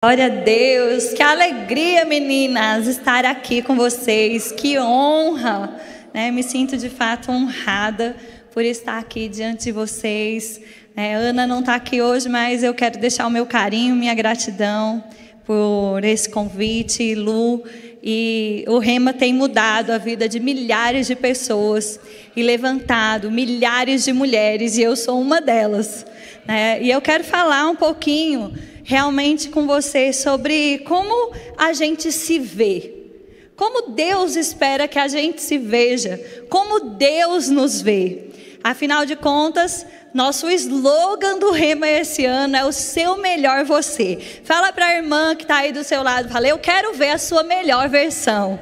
Glória a Deus, que alegria, meninas, estar aqui com vocês, que honra, né? Me sinto de fato honrada por estar aqui diante de vocês. Ana não está aqui hoje, mas eu quero deixar o meu carinho, minha gratidão por esse convite, Lu. E o Rema tem mudado a vida de milhares de pessoas e levantado milhares de mulheres, e eu sou uma delas, né? E eu quero falar um pouquinho realmente com vocês sobre como a gente se vê, como Deus espera que a gente se veja, como Deus nos vê. Afinal de contas, nosso slogan do Rema esse ano é o seu melhor você. Fala para a irmã que está aí do seu lado, fala: eu quero ver a sua melhor versão.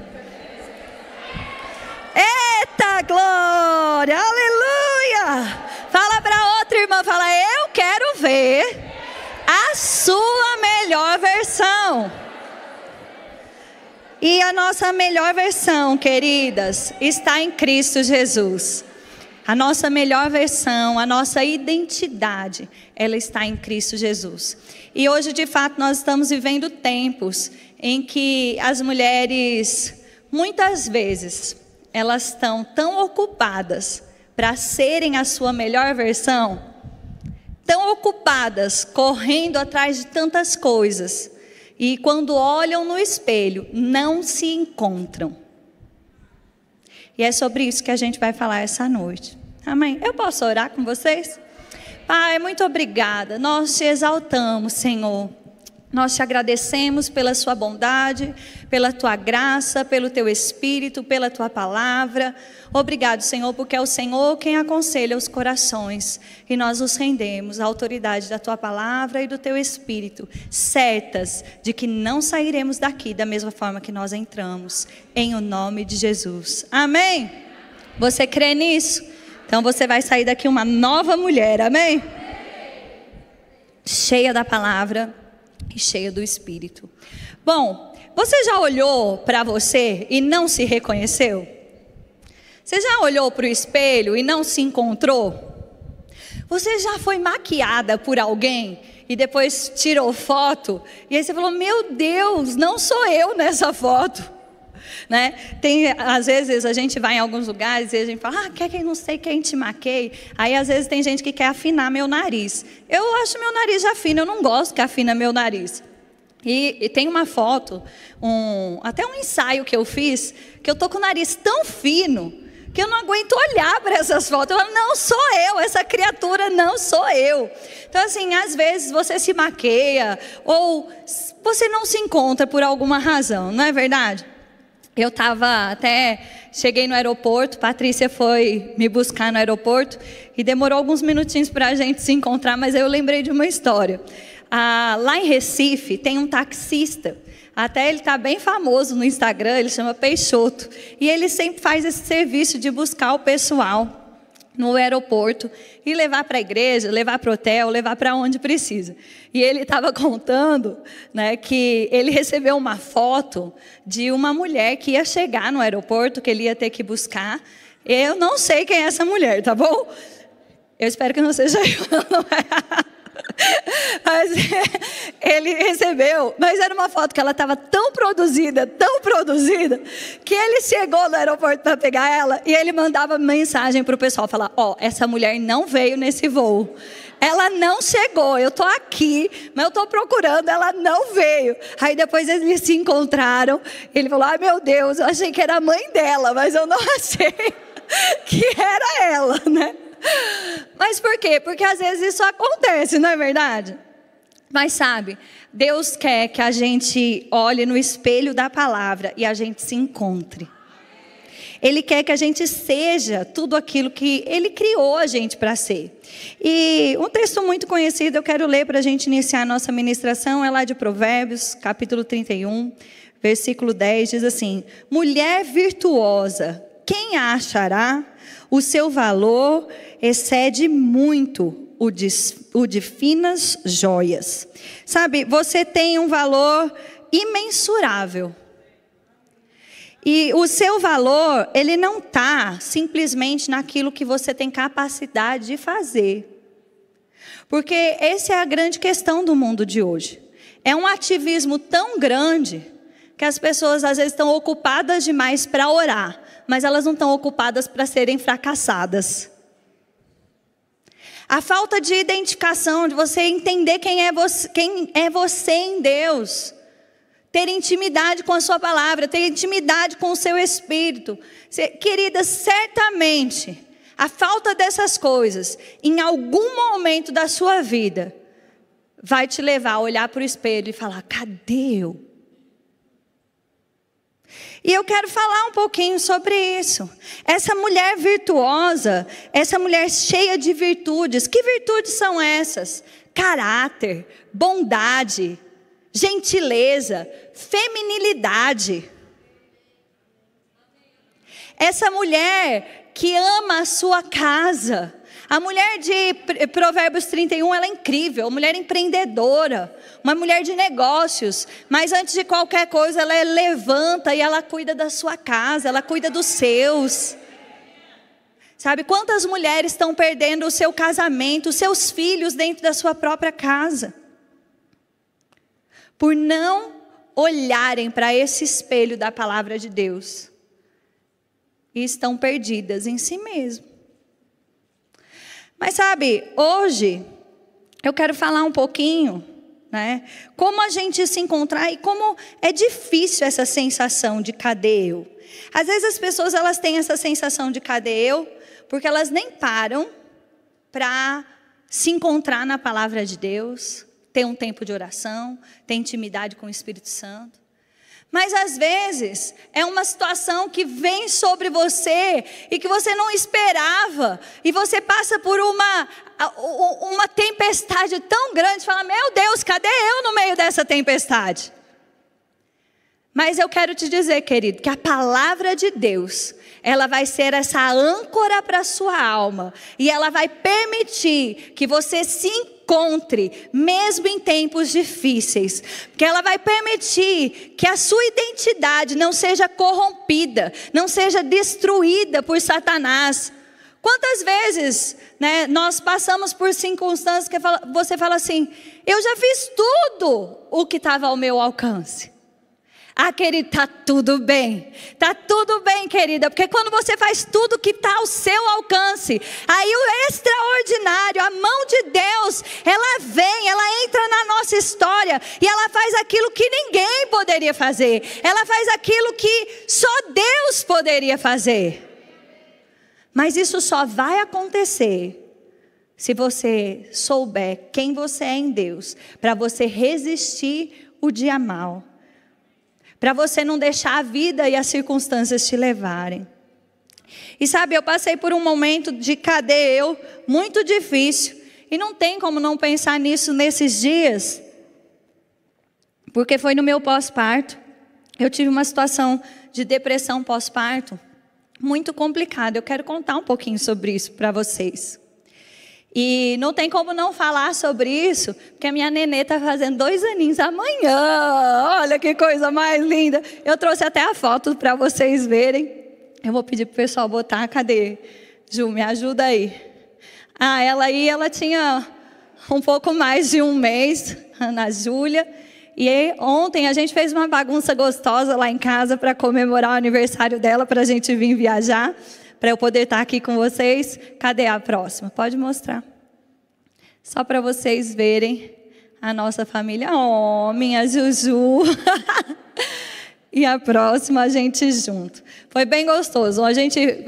Eita glória, aleluia! Fala para outra irmã, fala: eu quero ver a sua melhor versão. E a nossa melhor versão, queridas, está em Cristo Jesus. A nossa melhor versão, a nossa identidade, ela está em Cristo Jesus. E hoje, de fato, nós estamos vivendo tempos em que as mulheres, muitas vezes, elas estão tão ocupadas para serem a sua melhor versão, tão ocupadas, correndo atrás de tantas coisas, e quando olham no espelho, não se encontram. E é sobre isso que a gente vai falar essa noite. Amém? Eu posso orar com vocês? Pai, muito obrigada. Nós te exaltamos, Senhor. Nós te agradecemos pela sua bondade, pela tua graça, pelo teu Espírito, pela tua palavra. Obrigado, Senhor, porque é o Senhor quem aconselha os corações. E nós nos rendemos à autoridade da tua palavra e do teu Espírito, certas de que não sairemos daqui da mesma forma que nós entramos, em o nome de Jesus. Amém? Você crê nisso? Então você vai sair daqui uma nova mulher, amém? Cheia da palavra e cheia do Espírito. Bom, você já olhou para você e não se reconheceu? Você já olhou para o espelho e não se encontrou? Você já foi maquiada por alguém e depois tirou foto e aí você falou: meu Deus, não sou eu nessa foto, né? Às vezes a gente vai em alguns lugares e a gente fala: quer que não sei quem te maquei? Aí às vezes tem gente que quer afinar meu nariz. Eu acho meu nariz já fino, eu não gosto que afina meu nariz. E tem uma foto, até um ensaio que eu fiz, que eu tô com o nariz tão fino que eu não aguento olhar para essas fotos. Eu falo: não sou eu, essa criatura não sou eu. Então assim, às vezes você se maqueia ou você não se encontra por alguma razão, não é verdade? Eu cheguei no aeroporto, Patrícia foi me buscar no aeroporto e demorou alguns minutinhos para a gente se encontrar, mas eu lembrei de uma história. Lá em Recife tem um taxista, até ele está bem famoso no Instagram, ele chama Peixoto, e ele sempre faz esse serviço de buscar o pessoal no aeroporto e levar para a igreja, levar para o hotel, levar para onde precisa. E ele estava contando, né, que ele recebeu uma foto de uma mulher que ia chegar no aeroporto, que ele ia ter que buscar. Eu não sei quem é essa mulher, tá bom? Eu espero que não seja eu, não é? Mas ele recebeu, mas era uma foto que ela estava tão produzida, que ele chegou no aeroporto para pegar ela e ele mandava mensagem para o pessoal, falar: essa mulher não veio nesse voo, ela não chegou, eu estou aqui, mas eu estou procurando, ela não veio. Aí depois eles se encontraram, ele falou: ai meu Deus, eu achei que era a mãe dela, mas eu não achei que era ela, né? Mas por quê? Porque às vezes isso acontece, não é verdade? Mas sabe, Deus quer que a gente olhe no espelho da palavra e a gente se encontre. Ele quer que a gente seja tudo aquilo que Ele criou a gente para ser. E um texto muito conhecido, eu quero ler para a gente iniciar a nossa ministração, é lá de Provérbios, capítulo 31, versículo 10, diz assim: mulher virtuosa, quem a achará? O seu valor excede muito o de finas joias. Sabe, você tem um valor imensurável. E o seu valor, ele não está simplesmente naquilo que você tem capacidade de fazer. Porque essa é a grande questão do mundo de hoje. É um ativismo tão grande que as pessoas às vezes estão ocupadas demais para orar, mas elas não estão ocupadas para serem fracassadas. A falta de identificação, de você entender quem é você em Deus. Ter intimidade com a sua palavra, ter intimidade com o seu espírito. Querida, certamente, a falta dessas coisas, em algum momento da sua vida, vai te levar a olhar para o espelho e falar, cadê eu? E eu quero falar um pouquinho sobre isso. Essa mulher virtuosa, essa mulher cheia de virtudes. Que virtudes são essas? Caráter, bondade, gentileza, feminilidade. Essa mulher que ama a sua casa. A mulher de Provérbios 31, ela é incrível, uma mulher empreendedora, uma mulher de negócios, mas antes de qualquer coisa, ela levanta e ela cuida da sua casa, ela cuida dos seus. Sabe, quantas mulheres estão perdendo o seu casamento, os seus filhos dentro da sua própria casa? Por não olharem para esse espelho da palavra de Deus. E estão perdidas em si mesmas. Mas sabe, hoje eu quero falar um pouquinho, né? Como a gente se encontrar e como é difícil essa sensação de cadê eu? Às vezes as pessoas elas têm essa sensação de cadê eu, porque elas nem param para se encontrar na palavra de Deus, ter um tempo de oração, ter intimidade com o Espírito Santo. Mas às vezes é uma situação que vem sobre você e que você não esperava. E você passa por uma tempestade tão grande, fala, meu Deus, cadê eu no meio dessa tempestade? Mas eu quero te dizer, querido, que a palavra de Deus, ela vai ser essa âncora para a sua alma. E ela vai permitir que você se encontre, mesmo em tempos difíceis. Porque ela vai permitir que a sua identidade não seja corrompida, não seja destruída por Satanás. Quantas vezes, né, nós passamos por circunstâncias que você fala assim, eu já fiz tudo o que estava ao meu alcance. Ah, querido, está tudo bem, querida, porque quando você faz tudo que está ao seu alcance, aí o extraordinário, a mão de Deus, ela vem, ela entra na nossa história, e ela faz aquilo que ninguém poderia fazer, ela faz aquilo que só Deus poderia fazer. Mas isso só vai acontecer se você souber quem você é em Deus, para você resistir o dia mau. Para você não deixar a vida e as circunstâncias te levarem. E sabe, eu passei por um momento de cadê eu, muito difícil. E não tem como não pensar nisso nesses dias. Porque foi no meu pós-parto. Eu tive uma situação de depressão pós-parto muito complicada. Eu quero contar um pouquinho sobre isso para vocês. E não tem como não falar sobre isso, porque a minha nenê está fazendo 2 aninhos amanhã. Olha que coisa mais linda. Eu trouxe até a foto para vocês verem. Eu vou pedir para o pessoal botar. Cadê? Ju, me ajuda aí. Ah, ela tinha um pouco mais de 1 mês, Ana Júlia. E aí, ontem a gente fez uma bagunça gostosa lá em casa para comemorar o aniversário dela, para a gente vir viajar. Para eu poder estar aqui com vocês. Cadê a próxima? Pode mostrar. Só para vocês verem a nossa família. Oh, minha Juju. E a próxima a gente junto. Foi bem gostoso.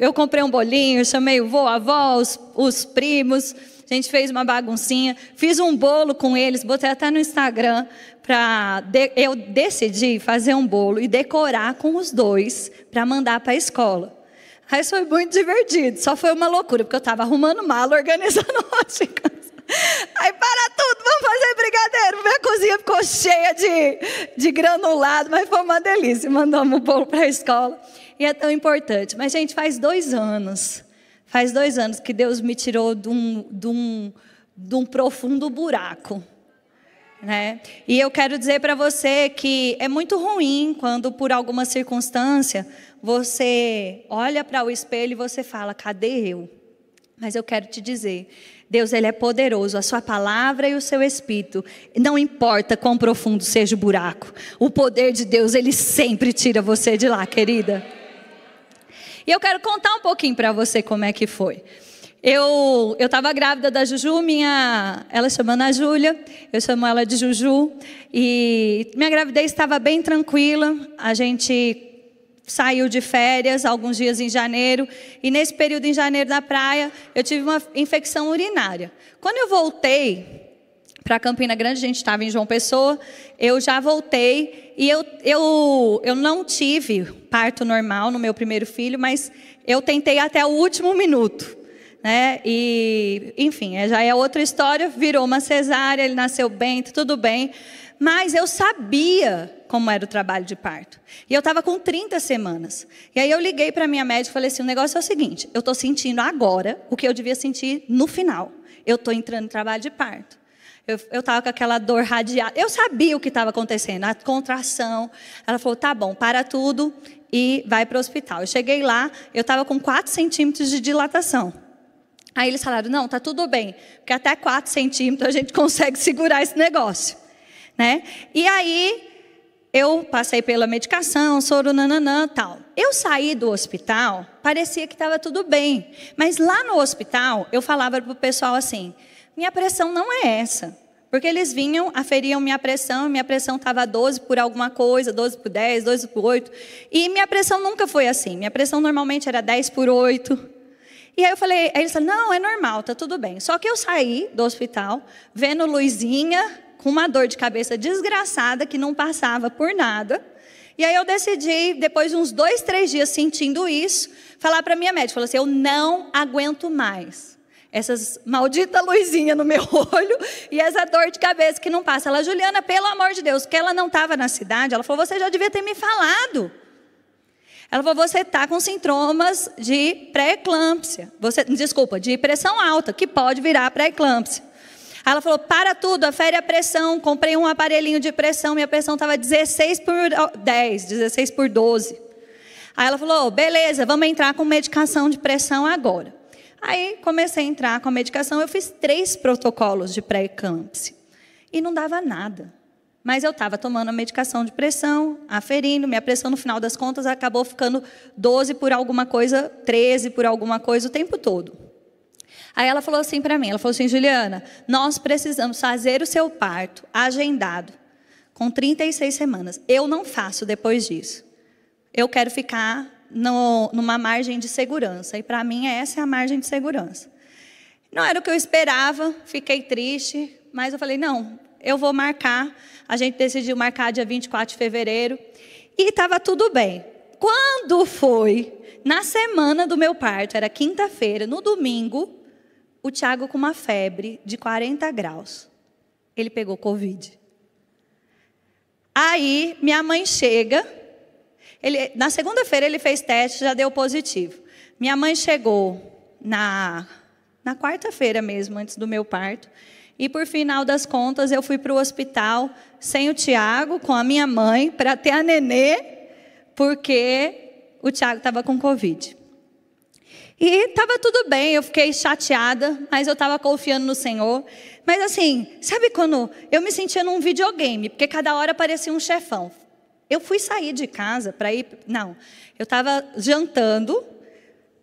Eu comprei um bolinho, chamei o vô, a avó, os primos. A gente fez uma baguncinha. Fiz um bolo com eles, botei até no Instagram. Eu decidi fazer um bolo e decorar com os 2 para mandar para a escola. Aí foi muito divertido, só foi uma loucura, porque eu estava arrumando mala, organizando um monte de coisa. Aí para tudo, vamos fazer brigadeiro. Minha cozinha ficou cheia de granulado, mas foi uma delícia. Mandamos o bolo para a escola. E é tão importante. Mas, gente, faz 2 anos que Deus me tirou de um profundo buraco. Né? E eu quero dizer para você que é muito ruim quando por alguma circunstância você olha para o espelho e você fala, cadê eu? Mas eu quero te dizer, Deus, Ele é poderoso, a sua palavra e o seu Espírito. Não importa quão profundo seja o buraco. O poder de Deus, Ele sempre tira você de lá, querida. E eu quero contar um pouquinho para você como é que foi. Eu estava grávida da Juju, ela chama Ana Júlia, eu chamo ela de Juju. E minha gravidez estava bem tranquila, a gente saiu de férias alguns dias em janeiro, e nesse período em janeiro na praia, eu tive uma infecção urinária. Quando eu voltei para Campina Grande, a gente estava em João Pessoa, eu já voltei, e eu não tive parto normal no meu primeiro filho, mas eu tentei até o último minuto, né? E, enfim, já é outra história, virou uma cesárea, ele nasceu bem, tudo bem, mas eu sabia como era o trabalho de parto. E eu estava com 30 semanas. E aí eu liguei para a minha médica e falei assim, o negócio é o seguinte, eu estou sentindo agora o que eu devia sentir no final. Eu estou entrando em trabalho de parto. Eu estava com aquela dor radiada. Eu sabia o que estava acontecendo, a contração. Ela falou, tá bom, para tudo e vai para o hospital. Eu cheguei lá, eu estava com 4 centímetros de dilatação. Aí eles falaram, não, tá tudo bem, porque até 4 centímetros a gente consegue segurar esse negócio, né? E aí eu passei pela medicação, soro, nananã, tal. Eu saí do hospital, parecia que estava tudo bem. Mas lá no hospital, eu falava para o pessoal assim, minha pressão não é essa. Porque eles vinham, aferiam minha pressão estava 12 por alguma coisa, 12 por 10, 12 por 8. E minha pressão nunca foi assim. Minha pressão normalmente era 10 por 8. E aí eu falei, aí eles falaram, não, é normal, tá tudo bem. Só que eu saí do hospital, vendo luzinha, com uma dor de cabeça desgraçada, que não passava por nada. E aí eu decidi, depois de uns 2, 3 dias sentindo isso, falar para a minha médica, falou assim, eu não aguento mais essas malditas luzinhas no meu olho e essa dor de cabeça que não passa. Ela, Juliana, pelo amor de Deus, que ela não estava na cidade, ela falou, você já devia ter me falado. Ela falou, você está com sintomas de pré-eclâmpsia. De pressão alta, que pode virar pré-eclâmpsia. Aí ela falou, para tudo, afere a pressão. Comprei um aparelhinho de pressão, minha pressão estava 16 por 10, 16 por 12. Aí ela falou, beleza, vamos entrar com medicação de pressão agora. Aí comecei a entrar com a medicação, eu fiz 3 protocolos de pré-eclâmpsia. E não dava nada. Mas eu estava tomando a medicação de pressão, aferindo, minha pressão no final das contas acabou ficando 12 por alguma coisa, 13 por alguma coisa o tempo todo. Aí ela falou assim para mim, ela falou assim, Juliana, nós precisamos fazer o seu parto agendado com 36 semanas. Eu não faço depois disso. Eu quero ficar numa margem de segurança. E para mim essa é a margem de segurança. Não era o que eu esperava, fiquei triste, mas eu falei, não, eu vou marcar. A gente decidiu marcar dia 24 de fevereiro. E estava tudo bem. Quando foi, na semana do meu parto, era quinta-feira, no domingo, o Tiago com uma febre de 40 graus. Ele pegou Covid. Aí, minha mãe chega. Na segunda-feira ele fez teste, já deu positivo. Minha mãe chegou na quarta-feira mesmo, antes do meu parto. E, por final das contas, eu fui para o hospital sem o Tiago, com a minha mãe, para ter a nenê, porque o Tiago estava com Covid. E estava tudo bem, eu fiquei chateada, mas eu estava confiando no Senhor. Mas assim, sabe quando eu me sentia num videogame, porque cada hora parecia um chefão. Eu fui sair de casa para ir... Não, eu estava jantando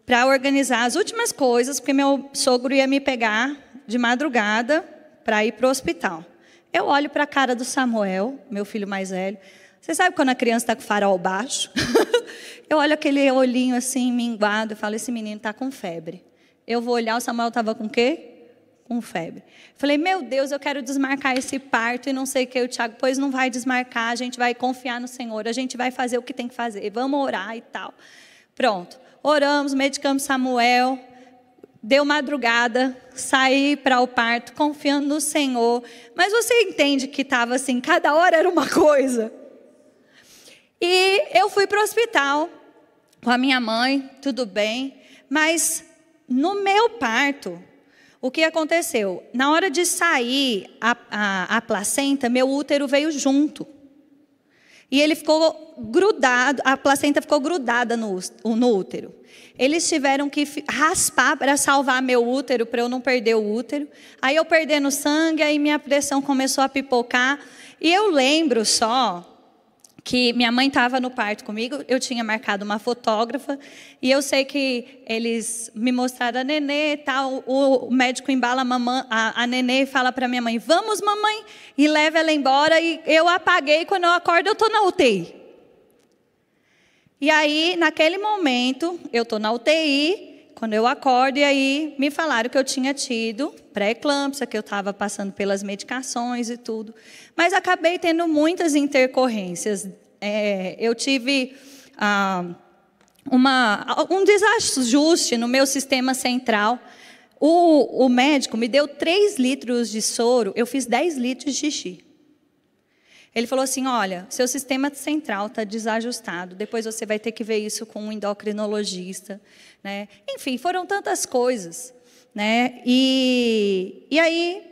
para organizar as últimas coisas, porque meu sogro ia me pegar de madrugada para ir para o hospital. Eu olho para a cara do Samuel, meu filho mais velho. Você sabe quando a criança está com o farol baixo? Eu olho aquele olhinho assim, minguado, e falo, esse menino está com febre. Eu vou olhar, o Samuel estava com o quê? Com febre. Falei, meu Deus, eu quero desmarcar esse parto e não sei o que. O Tiago, pois não vai desmarcar, a gente vai confiar no Senhor, a gente vai fazer o que tem que fazer, vamos orar e tal. Pronto, oramos, medicamos Samuel, deu madrugada, saí para o parto, confiando no Senhor. Mas você entende que estava assim, cada hora era uma coisa. E eu fui para o hospital com a minha mãe, tudo bem. Mas no meu parto, o que aconteceu? Na hora de sair a placenta, meu útero veio junto. E ele ficou grudado, a placenta ficou grudada no útero. Eles tiveram que raspar para salvar meu útero, para eu não perder o útero. Aí eu perdendo sangue, aí minha pressão começou a pipocar. E eu lembro só que minha mãe estava no parto comigo, eu tinha marcado uma fotógrafa, e eu sei que eles me mostraram a nenê e tal, o médico embala a nenê e fala para minha mãe, vamos mamãe, e leva ela embora, e eu apaguei, quando eu acordo eu estou na UTI. E aí, naquele momento, eu estou na UTI, quando eu acordo, e aí me falaram que eu tinha tido pré-eclâmpsia, que eu estava passando pelas medicações e tudo. Mas acabei tendo muitas intercorrências. Eu tive um desajuste no meu sistema central. O médico me deu 3 litros de soro, eu fiz 10 litros de xixi. Ele falou assim, olha, seu sistema central está desajustado, depois você vai ter que ver isso com um endocrinologista, né? Enfim, foram tantas coisas, né? E aí,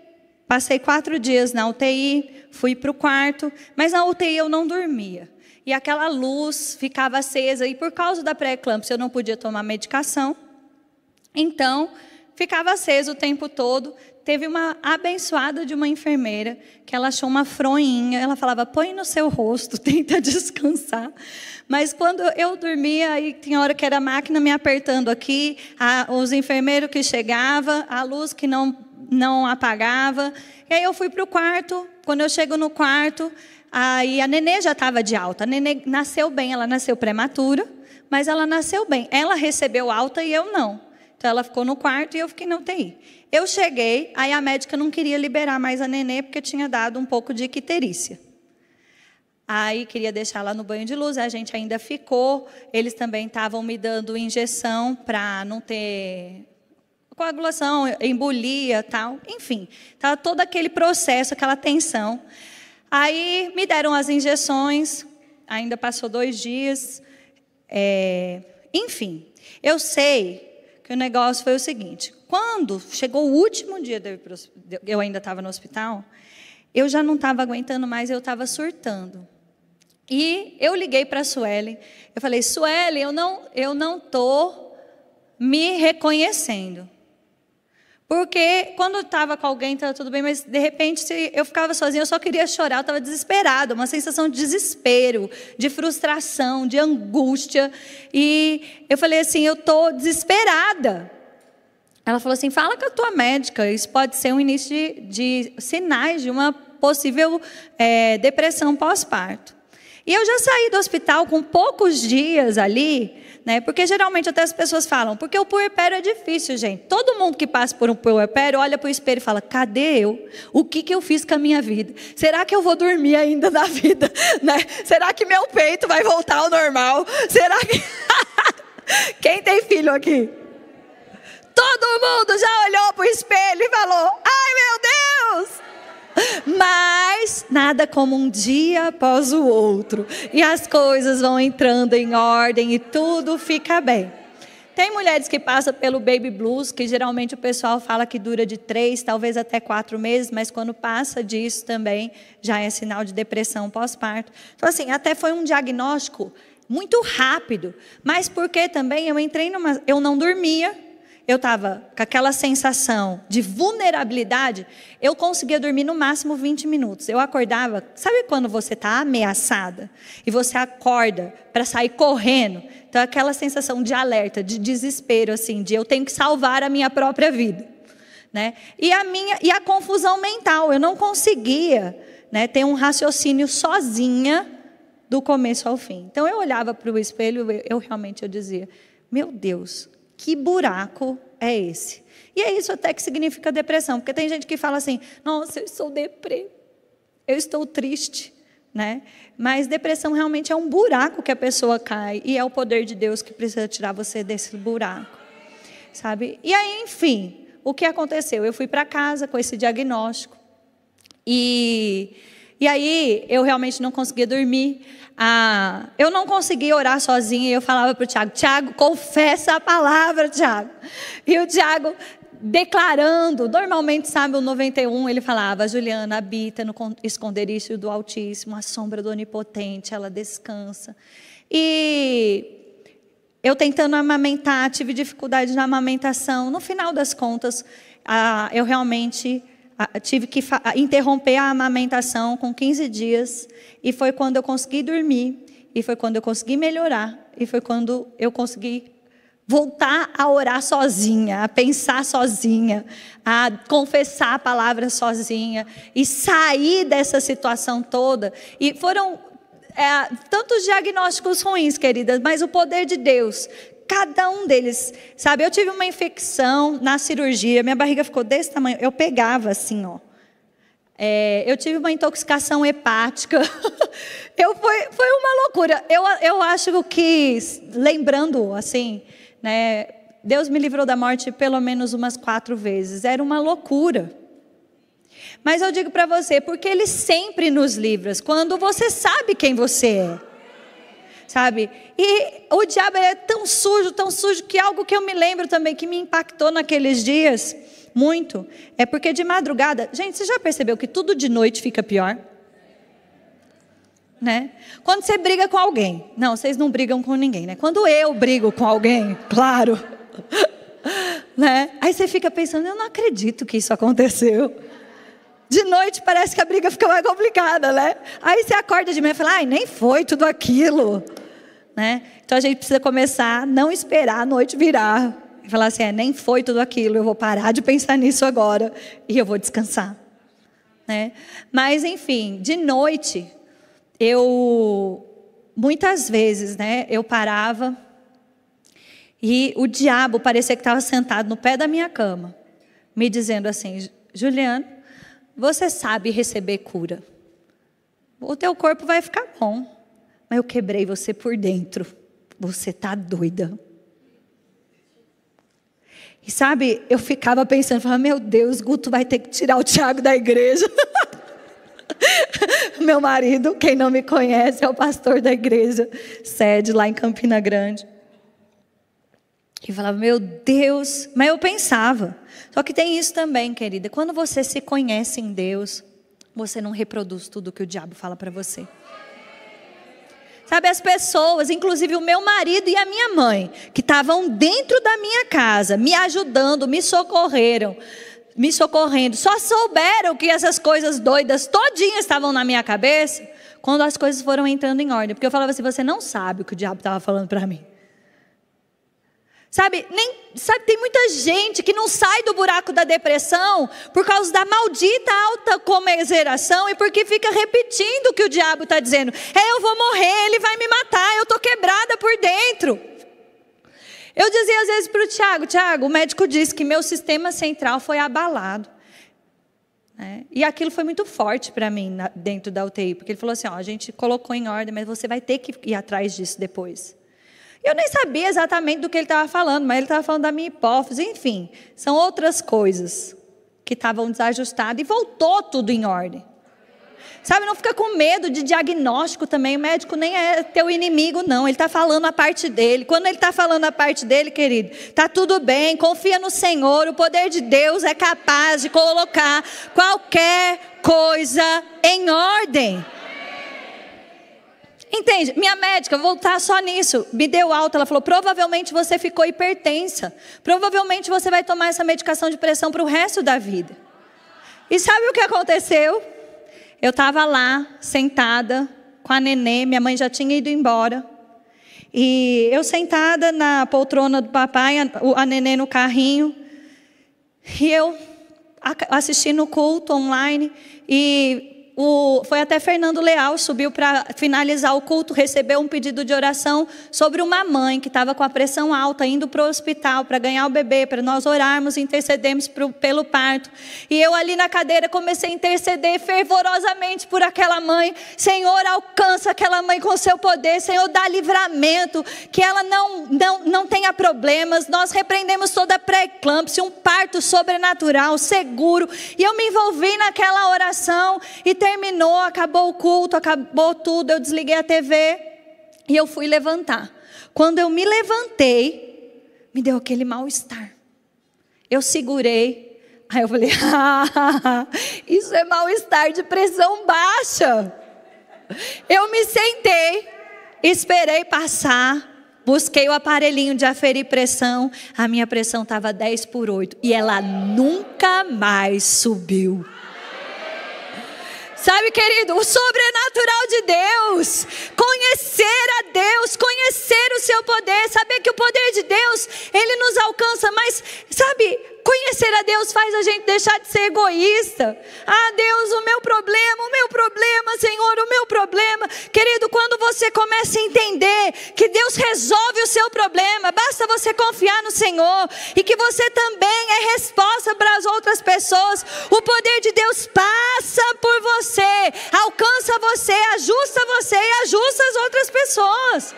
passei 4 dias na UTI, fui para o quarto, mas na UTI eu não dormia. E aquela luz ficava acesa, e por causa da pré-eclâmpsia eu não podia tomar medicação, então ficava aceso o tempo todo. Teve uma abençoada de uma enfermeira, que ela achou uma fronhinha, ela falava, põe no seu rosto, tenta descansar. Mas quando eu dormia, aí tinha hora que era a máquina me apertando aqui, os enfermeiros que chegavam, a luz que não apagava. E aí eu fui para o quarto, quando eu chego no quarto, aí a nenê já estava de alta. A nenê nasceu bem, ela nasceu prematura, mas ela nasceu bem. Ela recebeu alta e eu não. Então ela ficou no quarto e eu fiquei na UTI. Eu cheguei, aí a médica não queria liberar mais a nenê, porque tinha dado um pouco de icterícia. Aí queria deixar ela no banho de luz, a gente ainda ficou. Eles também estavam me dando injeção para não ter coagulação, embolia, tal. Enfim, estava todo aquele processo, aquela tensão. Aí me deram as injeções, ainda passou 2 dias. Enfim, eu sei que o negócio foi o seguinte, quando chegou o último dia, eu ainda estava no hospital, eu já não estava aguentando mais, eu estava surtando. E eu liguei para a Sueli, eu falei, Sueli, eu não estou me reconhecendo. Porque quando eu estava com alguém, estava tudo bem, mas de repente eu ficava sozinha, eu só queria chorar, eu estava desesperada, uma sensação de desespero, de frustração, de angústia. E eu falei assim, eu estou desesperada. Ela falou assim, fala com a tua médica, isso pode ser um início de sinais de uma possível depressão pós-parto. E eu já saí do hospital com poucos dias ali, né? Porque geralmente até as pessoas falam, porque o puerpério é difícil, gente. Todo mundo que passa por um puerpério olha para o espelho e fala, cadê eu? O que eu fiz com a minha vida? Será que eu vou dormir ainda na vida? Né? Será que meu peito vai voltar ao normal? Será que... Quem tem filho aqui? Todo mundo já olhou para o espelho e falou, ai meu Deus! Mas nada como um dia após o outro. E as coisas vão entrando em ordem e tudo fica bem. Tem mulheres que passam pelo baby blues, que geralmente o pessoal fala que dura de 3, talvez até 4 meses, mas quando passa disso também já é sinal de depressão pós-parto. Então assim, até foi um diagnóstico muito rápido, mas porque também eu não dormia. Eu estava com aquela sensação de vulnerabilidade, eu conseguia dormir no máximo 20 minutos. Eu acordava, sabe quando você está ameaçada? E você acorda para sair correndo? Então, aquela sensação de alerta, de desespero, assim, de eu tenho que salvar a minha própria vida. Né? E a confusão mental, eu não conseguia, né, ter um raciocínio sozinha do começo ao fim. Então, eu olhava para o espelho, eu dizia, meu Deus, que buraco é esse? E é isso até que significa depressão, porque tem gente que fala assim, nossa, eu sou deprê, eu estou triste, né? Mas depressão realmente é um buraco que a pessoa cai, e é o poder de Deus que precisa tirar você desse buraco, sabe? E aí, enfim, o que aconteceu? Eu fui para casa com esse diagnóstico, e aí eu realmente não conseguia dormir. Eu não conseguia orar sozinha, e eu falava para o Tiago, Tiago, confessa a palavra, Tiago. E o Tiago declarando, normalmente, sabe, o 91, ele falava: Juliana habita no esconderijo do Altíssimo, a sombra do Onipotente, ela descansa. E eu tentando amamentar, tive dificuldade na amamentação. No final das contas, eu realmente tive que interromper a amamentação com 15 dias. E foi quando eu consegui dormir, e foi quando eu consegui melhorar, e foi quando eu consegui voltar a orar sozinha, a pensar sozinha, a confessar a palavra sozinha, e sair dessa situação toda. E foram tantos diagnósticos ruins, queridas, mas o poder de Deus, cada um deles, sabe? Eu tive uma infecção na cirurgia, minha barriga ficou desse tamanho, eu pegava assim, ó. Eu tive uma intoxicação hepática. Foi uma loucura. Eu acho que, lembrando assim, né, Deus me livrou da morte pelo menos umas 4 vezes. Era uma loucura. Mas eu digo para você, porque Ele sempre nos livra quando você sabe quem você é. Sabe? E o diabo é tão sujo, que algo que eu me lembro também, que me impactou naqueles dias muito, é porque de madrugada, gente, você já percebeu que tudo de noite fica pior? Né? Quando você briga com alguém, não, vocês não brigam com ninguém, né? Quando eu brigo com alguém, claro, né? Aí você fica pensando, eu não acredito que isso aconteceu. De noite parece que a briga fica mais complicada, né? Aí você acorda de manhã e fala, ai, nem foi tudo aquilo, né? Então a gente precisa começar a não esperar a noite virar e falar assim, nem foi tudo aquilo, eu vou parar de pensar nisso agora e eu vou descansar, né? Mas enfim, de noite, muitas vezes, né, eu parava e o diabo parecia que estava sentado no pé da minha cama, me dizendo assim, Juliana, você sabe receber cura, o teu corpo vai ficar bom, mas eu quebrei você por dentro, você está doida. E sabe, eu ficava pensando, falava, meu Deus, Guto vai ter que tirar o Tiago da igreja. Meu marido, quem não me conhece, é o pastor da igreja, sede lá em Campina Grande. E falava, meu Deus, mas eu pensava. Só que tem isso também, querida, quando você se conhece em Deus, você não reproduz tudo que o diabo fala para você. Sabe, as pessoas, inclusive o meu marido e a minha mãe, que estavam dentro da minha casa, me ajudando, me socorrendo, só souberam que essas coisas doidas todinhas estavam na minha cabeça, quando as coisas foram entrando em ordem. Porque eu falava assim, você não sabe o que o diabo estava falando para mim. Sabe, tem muita gente que não sai do buraco da depressão por causa da maldita autocomiseração e porque fica repetindo o que o diabo está dizendo. Eu vou morrer, ele vai me matar, eu estou quebrada por dentro. Eu dizia às vezes para o Tiago, o médico disse que meu sistema central foi abalado. E aquilo foi muito forte para mim dentro da UTI, porque ele falou assim, a gente colocou em ordem, mas você vai ter que ir atrás disso depois. Eu nem sabia exatamente do que ele estava falando, mas ele estava falando da minha hipófise, enfim. São outras coisas que estavam desajustadas e voltou tudo em ordem. Sabe, não fica com medo de diagnóstico também, o médico nem é teu inimigo não, ele está falando a parte dele. Quando ele está falando a parte dele, querido, está tudo bem, confia no Senhor, o poder de Deus é capaz de colocar qualquer coisa em ordem. Entende? Minha médica, vou voltar só nisso, me deu alta, ela falou, provavelmente você ficou hipertensa, provavelmente você vai tomar essa medicação de pressão para o resto da vida. E sabe o que aconteceu? Eu estava lá, sentada, com a nenê, minha mãe já tinha ido embora, e eu sentada na poltrona do papai, a nenê no carrinho, e eu assistindo o culto online, e foi até Fernando Leal, subiu para finalizar o culto, recebeu um pedido de oração sobre uma mãe que estava com a pressão alta, indo para o hospital para ganhar o bebê, para nós orarmos e intercedermos pelo parto. E eu ali na cadeira comecei a interceder fervorosamente por aquela mãe. Senhor, alcança aquela mãe com o seu poder. Senhor, dá livramento, que ela não tenha problemas. Nós repreendemos toda pré-eclâmpsia, um parto sobrenatural, seguro. E eu me envolvi naquela oração e terminou, acabou o culto, acabou tudo, eu desliguei a TV e eu fui levantar. Quando eu me levantei, me deu aquele mal-estar. Eu segurei. Aí eu falei, isso é mal-estar de pressão baixa. Eu me sentei, esperei passar, busquei o aparelhinho de aferir pressão. A minha pressão estava 10/8 e ela nunca mais subiu. Sabe, querido, o sobrenatural de Deus, conhecer a Deus, conhecer o seu poder, saber que o poder de Deus, ele nos alcança, mas, sabe, conhecer a Deus faz a gente deixar de ser egoísta. Ah, Deus, o meu problema, Senhor, o meu problema. Querido, quando você começa a entender que Deus resolve o seu problema, basta você confiar no Senhor e que você também é resposta para as outras pessoas. O poder de Deus passa por você, alcança você, ajusta e ajusta as outras pessoas.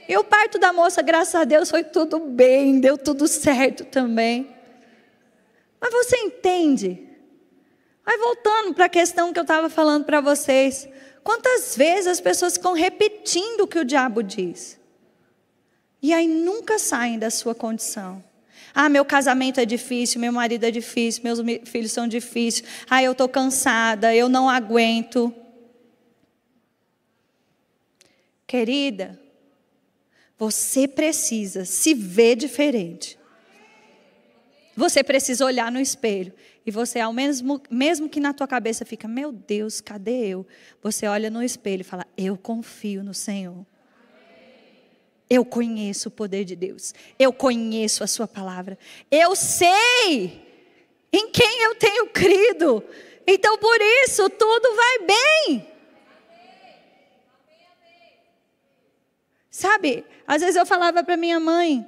E o parto da moça, graças a Deus, foi tudo bem, deu tudo certo também. Mas você entende? Aí voltando para a questão que eu estava falando para vocês. Quantas vezes as pessoas ficam repetindo o que o diabo diz? E aí nunca saem da sua condição. Ah, meu casamento é difícil, meu marido é difícil, meus filhos são difíceis. Ah, eu estou cansada, eu não aguento. Querida, você precisa se ver diferente. Você precisa olhar no espelho. E você, ao menos, mesmo que na tua cabeça fica, meu Deus, cadê eu? Você olha no espelho e fala, eu confio no Senhor. Eu conheço o poder de Deus. Eu conheço a sua palavra. Eu sei em quem eu tenho crido. Então, por isso, tudo vai bem. Sabe, às vezes eu falava para minha mãe,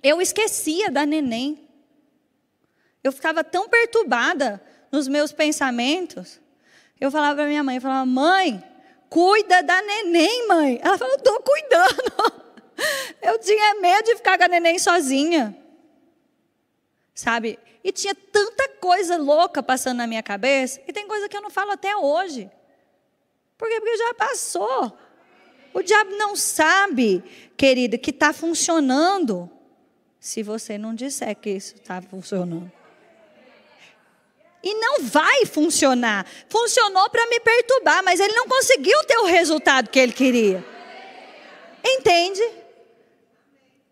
eu esquecia da neném. Eu ficava tão perturbada nos meus pensamentos. Eu falava para minha mãe, mãe, cuida da neném, mãe. Ela falou, estou cuidando. Eu tinha medo de ficar com a neném sozinha. Sabe, e tinha tanta coisa louca passando na minha cabeça, e tem coisa que eu não falo até hoje. Por quê? Porque já passou. O diabo não sabe, querida, que está funcionando, se você não disser que isso está funcionando. E não vai funcionar. Funcionou para me perturbar, mas ele não conseguiu ter o resultado que ele queria. Entende?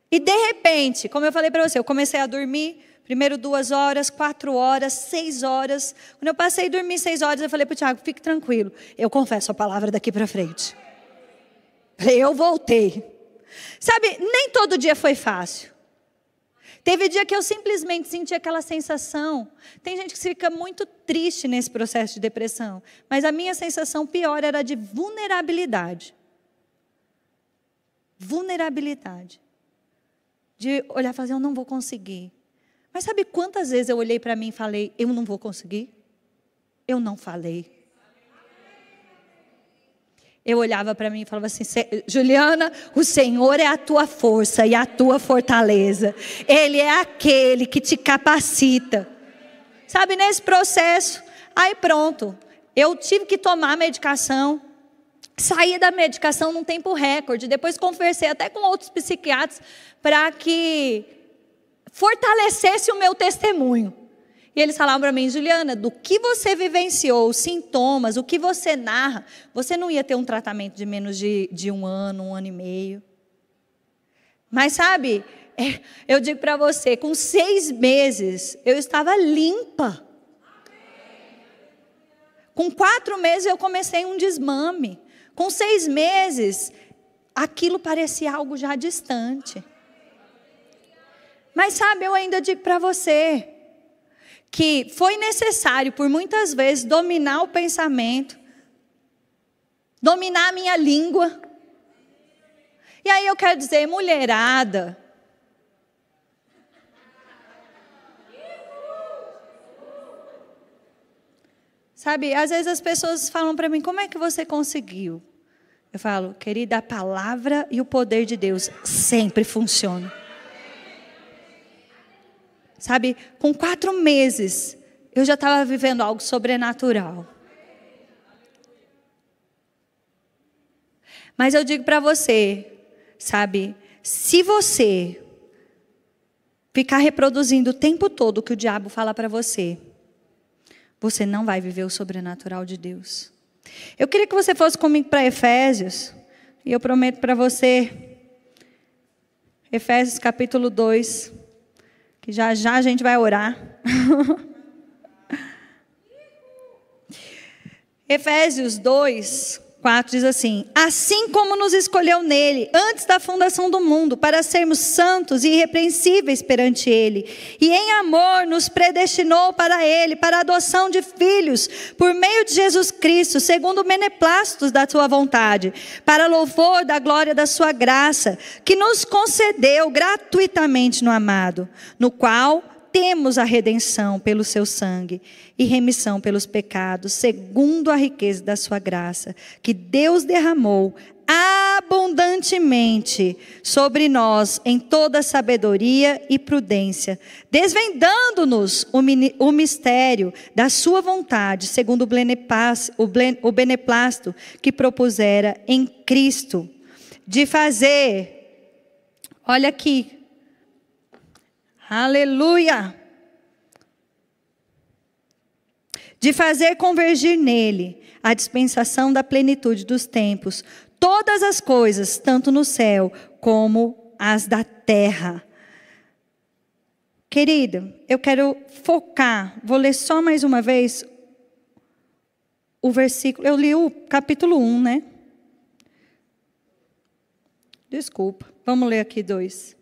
E de repente, como eu falei para você, eu comecei a dormir, primeiro 2 horas, 4 horas, 6 horas. Quando eu passei a dormir 6 horas, eu falei para o Tiago, fique tranquilo, eu confesso a palavra daqui para frente. Eu voltei. Sabe, nem todo dia foi fácil. Teve dia que eu simplesmente senti aquela sensação. Tem gente que fica muito triste nesse processo de depressão. Mas a minha sensação pior era de vulnerabilidade. Vulnerabilidade. De olhar e falar, eu não vou conseguir. Mas sabe quantas vezes eu olhei para mim e falei, eu não vou conseguir? Eu não falei. Eu olhava para mim e falava assim, Juliana, o Senhor é a tua força e a tua fortaleza. Ele é aquele que te capacita. Sabe, nesse processo, aí pronto. Eu tive que tomar a medicação. Saí da medicação num tempo recorde. Depois conversei até com outros psiquiatras para que fortalecesse o meu testemunho. E eles falavam para mim, Juliana, do que você vivenciou, os sintomas, o que você narra, você não ia ter um tratamento de menos de 1 ano, 1 ano e meio. Mas sabe, eu digo para você, com 6 meses, eu estava limpa. Com 4 meses, eu comecei um desmame. Com 6 meses, aquilo parecia algo já distante. Mas sabe, eu ainda digo para você, que foi necessário, por muitas vezes, dominar o pensamento, dominar a minha língua. E aí eu quero dizer, mulherada, sabe, às vezes as pessoas falam para mim, como é que você conseguiu? Eu falo, querida, a palavra e o poder de Deus sempre funcionam. Sabe, com 4 meses, eu já estava vivendo algo sobrenatural. Mas eu digo para você, sabe, se você ficar reproduzindo o tempo todo o que o diabo fala para você, você não vai viver o sobrenatural de Deus. Eu queria que você fosse comigo para Efésios, e eu prometo para você, Efésios capítulo 2, que já já a gente vai orar. Efésios 2, 4 diz assim: assim como nos escolheu nele, antes da fundação do mundo, para sermos santos e irrepreensíveis perante ele, e em amor nos predestinou para ele, para a adoção de filhos, por meio de Jesus Cristo, segundo o beneplácito da sua vontade, para louvor da glória da sua graça, que nos concedeu gratuitamente no amado, no qual temos a redenção pelo seu sangue e remissão pelos pecados, segundo a riqueza da sua graça, que Deus derramou abundantemente sobre nós em toda sabedoria e prudência, desvendando-nos o mistério da sua vontade, segundo o beneplácito que propusera em Cristo, de fazer, olha aqui, aleluia! De fazer convergir nele a dispensação da plenitude dos tempos, todas as coisas, tanto no céu como as da terra. Querido, eu quero focar, vou ler só mais uma vez o versículo, eu li o capítulo 1, né? Desculpa, vamos ler aqui 2.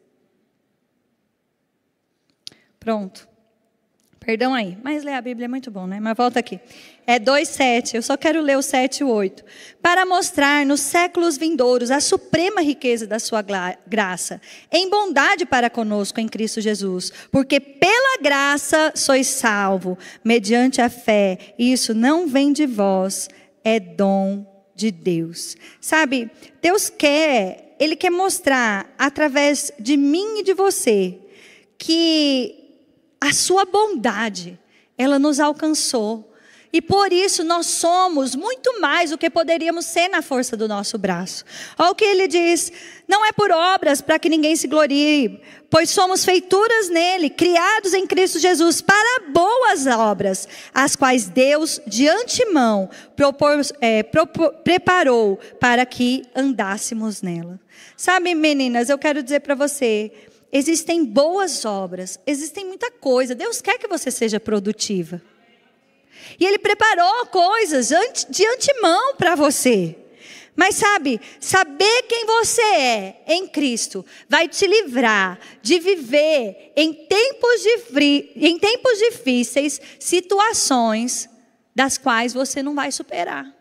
Pronto. Perdão aí, mas ler a Bíblia é muito bom, né? Mas volta aqui. É 2:7, eu só quero ler o 7 e o 8. Para mostrar nos séculos vindouros a suprema riqueza da sua graça, em bondade para conosco em Cristo Jesus. Porque pela graça sois salvo, mediante a fé. E isso não vem de vós, é dom de Deus. Sabe, Deus Ele quer mostrar através de mim e de você, que a sua bondade, ela nos alcançou. E por isso nós somos muito mais do que poderíamos ser na força do nosso braço. Olha o que ele diz: não é por obras para que ninguém se glorie, pois somos feituras nele, criados em Cristo Jesus para boas obras, as quais Deus de antemão preparou para que andássemos nela. Sabe, meninas, eu quero dizer para você, existem boas obras, existem muita coisa. Deus quer que você seja produtiva. E Ele preparou coisas de antemão para você. Mas sabe, saber quem você é em Cristo vai te livrar de viver em tempos difíceis, situações das quais você não vai superar.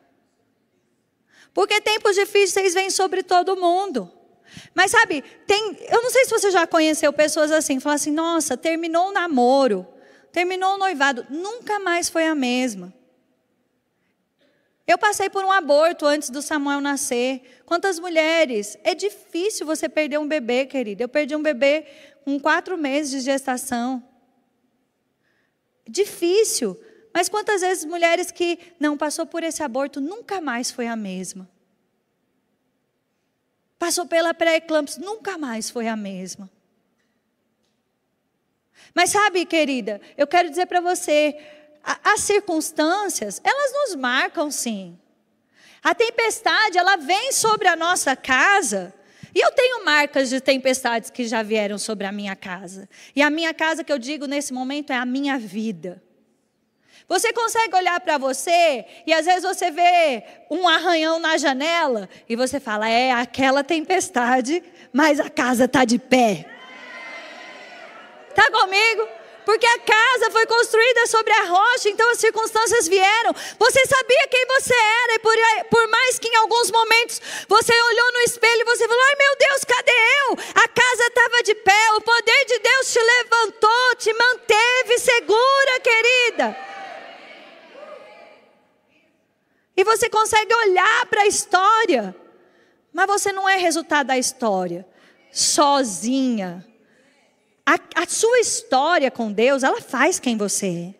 Porque tempos difíceis vêm sobre todo mundo. Mas sabe, eu não sei se você já conheceu pessoas assim, falam assim: nossa, terminou o namoro, terminou o noivado, nunca mais foi a mesma. Eu passei por um aborto antes do Samuel nascer. Quantas mulheres? É difícil você perder um bebê, querida. Eu perdi um bebê com 4 meses de gestação. Difícil. Mas quantas vezes mulheres que não passou por esse aborto, nunca mais foi a mesma. Passou pela pré-eclâmpsia, nunca mais foi a mesma. Mas sabe, querida, eu quero dizer para você, as circunstâncias, elas nos marcam sim. A tempestade, ela vem sobre a nossa casa, e eu tenho marcas de tempestades que já vieram sobre a minha casa. E a minha casa, que eu digo nesse momento, é a minha vida. Você consegue olhar para você e às vezes você vê um arranhão na janela e você fala: é aquela tempestade, mas a casa está de pé. Está comigo? Porque a casa foi construída sobre a rocha, então as circunstâncias vieram. Você sabia quem você era, e por mais que em alguns momentos você olhou no espelho e você falou: ai meu Deus, cadê eu? A casa estava de pé, o poder de Deus te levantou, te manteve segura, querida. E você consegue olhar para a história, mas você não é resultado da história, sozinha. A sua história com Deus, ela faz quem você é.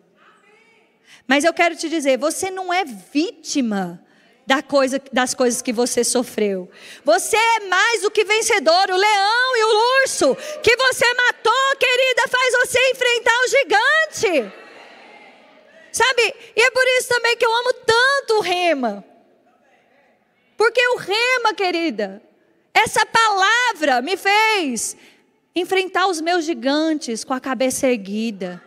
Mas eu quero te dizer, você não é vítima das coisas que você sofreu. Você é mais do que vencedor. O leão e o urso que você matou, querida, faz você enfrentar o gigante. Sabe? E é por isso também que eu amo tanto o rema. Porque o rema, querida, essa palavra me fez enfrentar os meus gigantes com a cabeça erguida.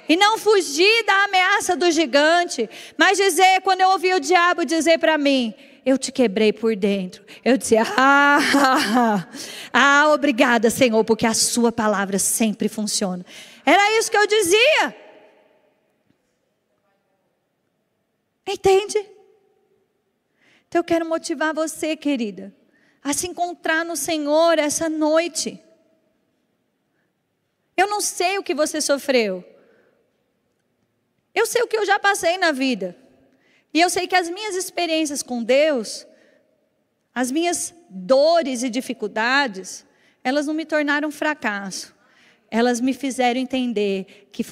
E não fugir da ameaça do gigante, mas dizer, quando eu ouvi o diabo dizer para mim, eu te quebrei por dentro. Eu dizia, obrigada, Senhor, porque a sua palavra sempre funciona. Era isso que eu dizia. Entende? Então eu quero motivar você, querida, a se encontrar no Senhor essa noite. Eu não sei o que você sofreu. Eu sei o que eu já passei na vida. E eu sei que as minhas experiências com Deus, as minhas dores e dificuldades, elas não me tornaram fracasso. Elas me fizeram entender que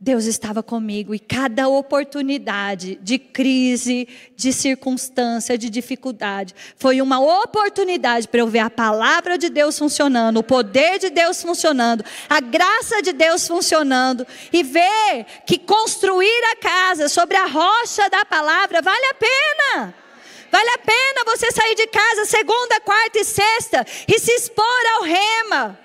Deus estava comigo. E cada oportunidade de crise, de circunstância, de dificuldade, foi uma oportunidade para eu ver a palavra de Deus funcionando, o poder de Deus funcionando, a graça de Deus funcionando, e ver que construir a casa sobre a rocha da palavra vale a pena. Vale a pena você sair de casa segunda, quarta e sexta e se expor ao rema.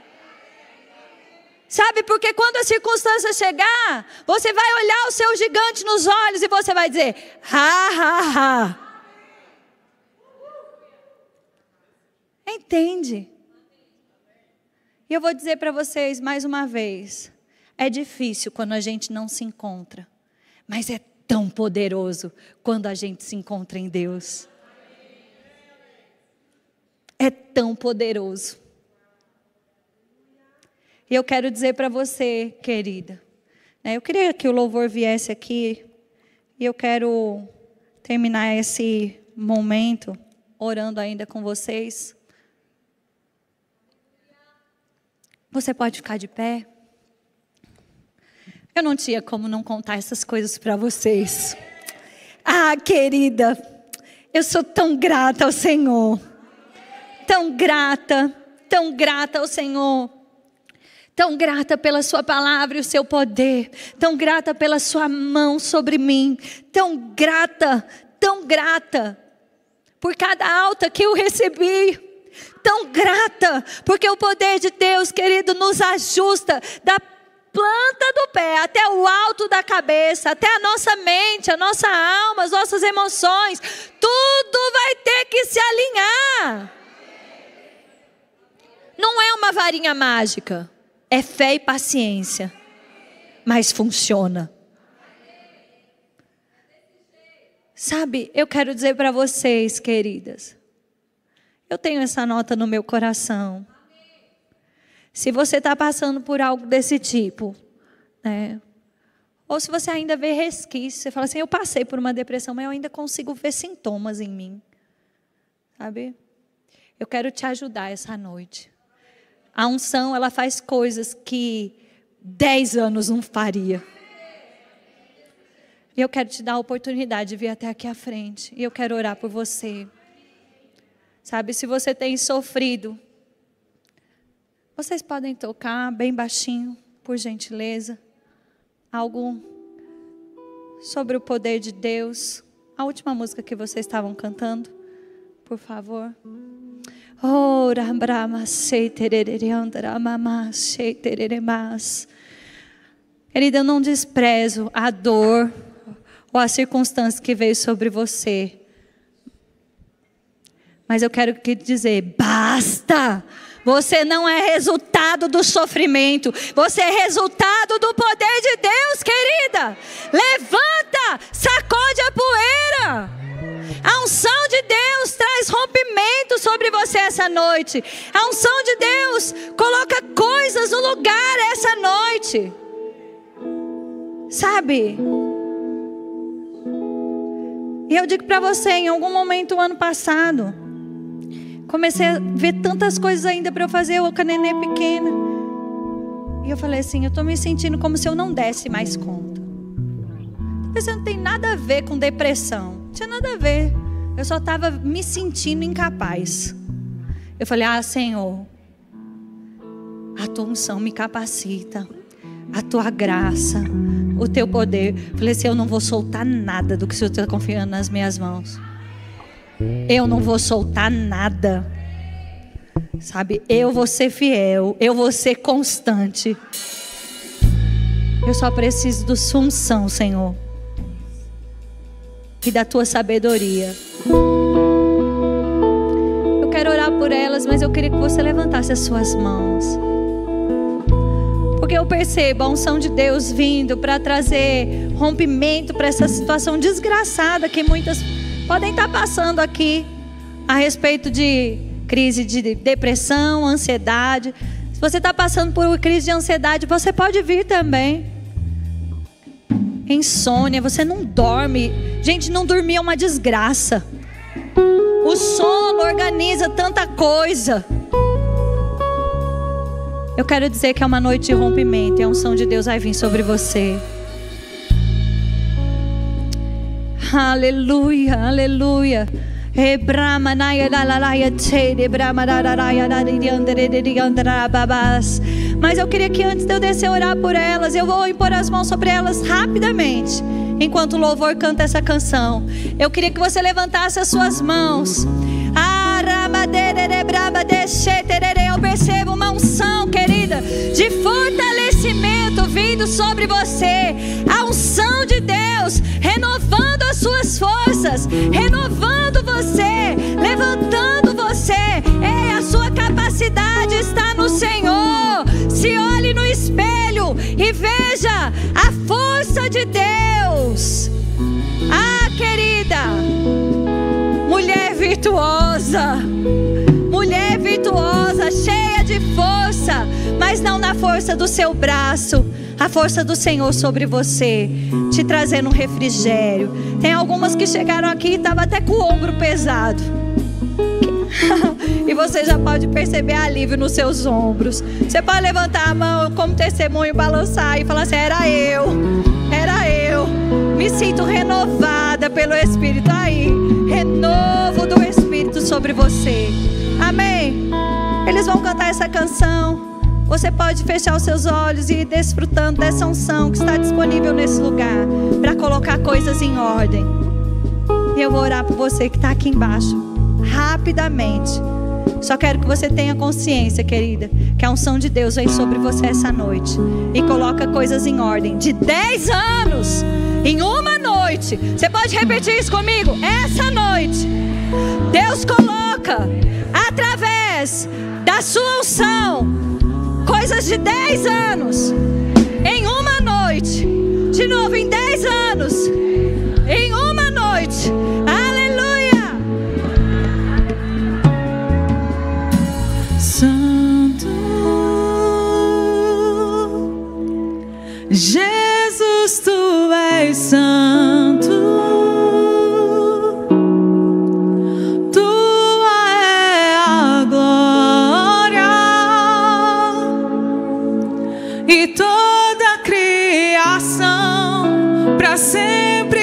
Sabe, porque quando a circunstância chegar, você vai olhar o seu gigante nos olhos e você vai dizer, Entende? E eu vou dizer para vocês mais uma vez, é difícil quando a gente não se encontra, mas é tão poderoso quando a gente se encontra em Deus. É tão poderoso. E eu quero dizer para você, querida, eu queria que o louvor viesse aqui, e eu quero terminar esse momento orando ainda com vocês. Você pode ficar de pé? Eu não tinha como não contar essas coisas para vocês. Querida, eu sou tão grata ao Senhor. Tão grata ao Senhor. Tão grata pela sua palavra e o seu poder. Tão grata pela sua mão sobre mim. Tão grata por cada alta que eu recebi. Tão grata, porque o poder de Deus, querido, nos ajusta da planta do pé até o alto da cabeça, até a nossa mente, a nossa alma, as nossas emoções. Tudo vai ter que se alinhar. Não é uma varinha mágica. É fé e paciência, mas funciona. Sabe, eu quero dizer para vocês, queridas, eu tenho essa nota no meu coração. Se você está passando por algo desse tipo, ou se você ainda vê resquício, você fala assim, eu passei por uma depressão, mas eu ainda consigo ver sintomas em mim. Sabe? Eu quero te ajudar essa noite. A unção, ela faz coisas que 10 anos não faria. E eu quero te dar a oportunidade de vir até aqui à frente. E eu quero orar por você. Sabe, se você tem sofrido, vocês podem tocar bem baixinho, por gentileza. Algo sobre o poder de Deus. A última música que vocês estavam cantando, por favor. Querida, eu não desprezo a dor ou a circunstância que veio sobre você. Mas eu quero dizer, basta! Você não é resultado do sofrimento. Você é resultado do poder de Deus, querida. Levanta, sacode a poeira. A unção de Deus traz rompimento sobre você essa noite. A unção de Deus coloca coisas no lugar essa noite. Sabe? E eu digo para você, em algum momento do ano passado, comecei a ver tantas coisas ainda para eu fazer, eu com a nenê pequena. E eu falei assim, eu estou me sentindo como se eu não desse mais conta. Talvez não tem nada a ver com depressão. tinha nada a ver. Eu só estava me sentindo incapaz. Eu falei, Senhor, a tua unção me capacita, a tua graça, o teu poder. Eu falei assim, eu não vou soltar nada do que o Senhor está confiando nas minhas mãos. Eu não vou soltar nada. Sabe, eu vou ser fiel, eu vou ser constante. Eu só preciso da sua unção, Senhor, e da tua sabedoria. Eu quero orar por elas, mas eu queria que você levantasse as suas mãos, porque eu percebo a unção de Deus vindo para trazer rompimento para essa situação desgraçada que muitas podem estar passando aqui, a respeito de crise de depressão, ansiedade. Se você está passando por crise de ansiedade, você pode vir também. Insônia, você não dorme. Gente, não dormir é uma desgraça. O sono organiza tanta coisa. Eu quero dizer que é uma noite de rompimento, e a unção de Deus vai vir sobre você. Aleluia, aleluia. Mas eu queria que antes de eu descer orar por elas, eu vou impor as mãos sobre elas rapidamente, enquanto o louvor canta essa canção. Eu queria que você levantasse as suas mãos. Eu percebo uma unção, querida, de fortalecimento vindo sobre você. A unção de Deus renovando as suas forças, renovando você, levantando você. Ei, a sua capacidade está no Senhor. Se olhe no espelho e veja a força de Deus. Querida, mulher virtuosa, cheia de força, mas não na força do seu braço, a força do Senhor sobre você, te trazendo um refrigério. Tem algumas que chegaram aqui e estavam até com o ombro pesado. E você já pode perceber alívio nos seus ombros. Você pode levantar a mão como testemunho, balançar e falar assim: era eu. Me sinto renovada pelo Espírito. Aí, renovo do Espírito sobre você. Amém? Eles vão cantar essa canção. Você pode fechar os seus olhos e ir desfrutando dessa unção que está disponível nesse lugar, para colocar coisas em ordem. E eu vou orar por você que está aqui embaixo, rapidamente. Só quero que você tenha consciência, querida, que a unção de Deus vem sobre você essa noite e coloca coisas em ordem. De 10 anos em uma noite. Você pode repetir isso comigo? Essa noite Deus coloca, através da sua unção, coisas de 10 anos em uma noite. De novo, em 10 anos em uma noite. Aleluia. Santo Jesus, tu és santo. Tua é a glória e toda a criação para sempre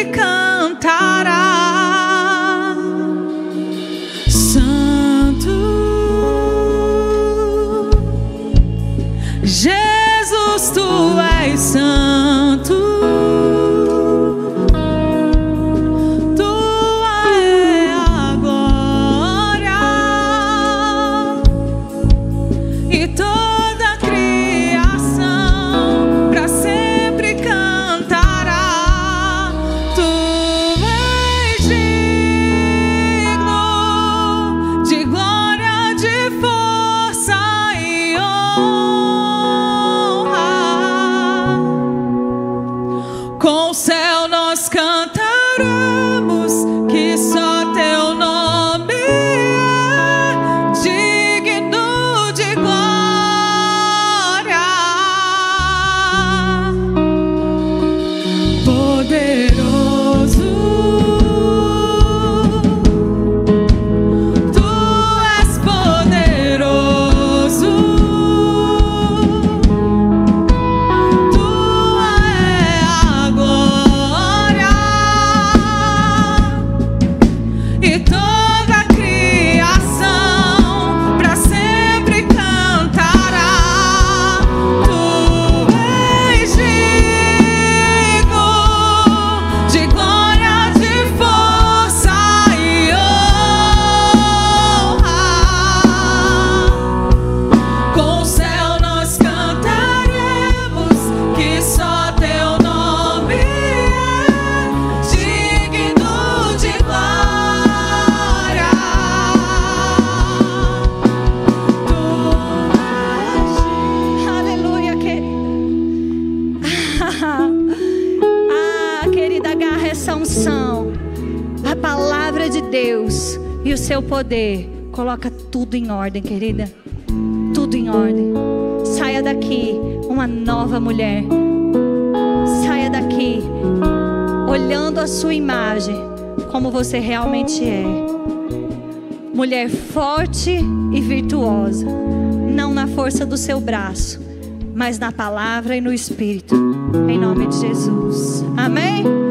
essa unção, a palavra de Deus e o seu poder, coloca tudo em ordem, querida. Tudo em ordem. Saia daqui uma nova mulher. Saia daqui olhando a sua imagem como você realmente é. Mulher forte e virtuosa, não na força do seu braço, mas na palavra e no Espírito, em nome de Jesus. Amém?